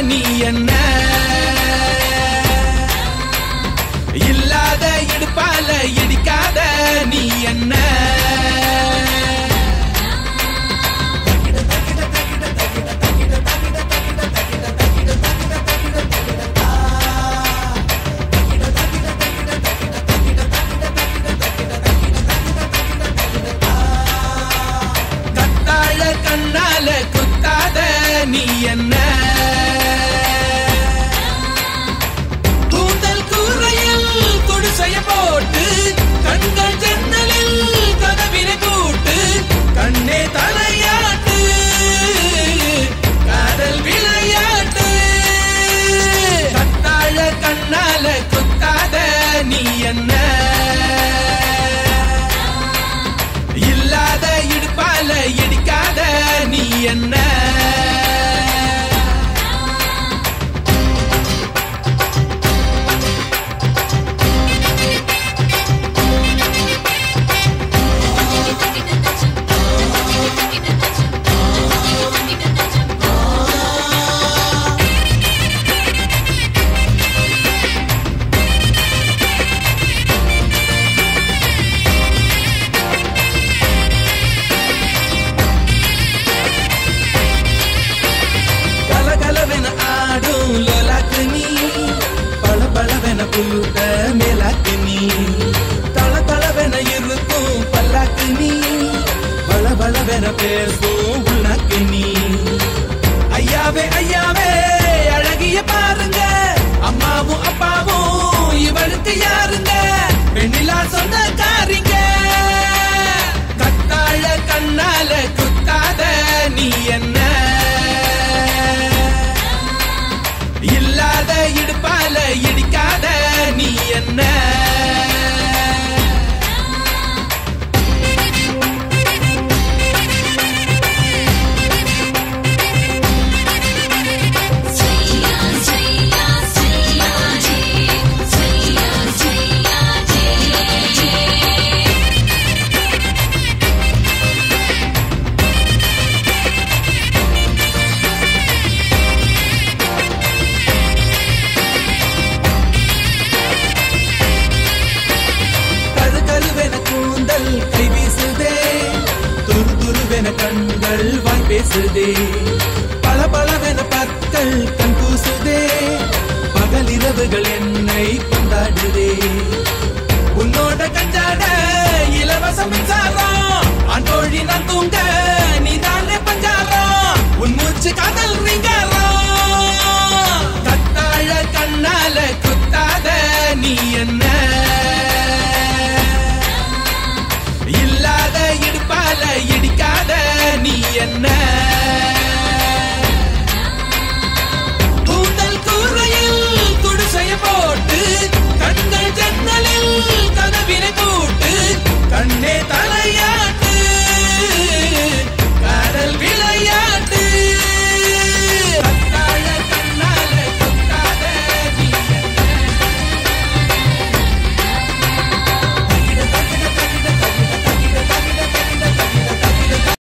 நீ என்ன இல்லாத இடுப்பால இடிக்காத நீ என்ன கத்தாழ கண்ணால குத்தாத நீ என்ன கூந்தல் கூரையில் குடிசைய போட்டு கண்கள் ஜன்னலில் கதவினை கூட்டு கண்ணே தலையாட்டு காதல் விளையாட்டு கத்தாழ கண்ணால குத்தாத நீ என்ன இல்லாத இடுப்பால இடிக்காத நீ என்ன புழுத மேலாக்கு நீ தள தளவென இருக்கும் பல்லாக்கு நீ பல பலவென பேசும் உள்ளாக்கு நீ ஐயாவே ஐயாவே அழகிய பாருங்க அம்மாவும் அப்பாவும் இவளுக்கு யாருங்க பெண்ணிலா சொந்தக்காரிங்க கத்தாழ கண்ணால குத்தாத நீ என்ன இல்லாத இடுப்பால இடிக்காத நீ என்ன கை வீசுதே துரு துருவென கண்கள் வாய் பேசுதே பல பலவென பற்கள் கண் கூசுதே பகல் இரவுகள் என்னை கொண்டாடுதே உன்னோட கஞ்சாட இலவச மின்சாரம்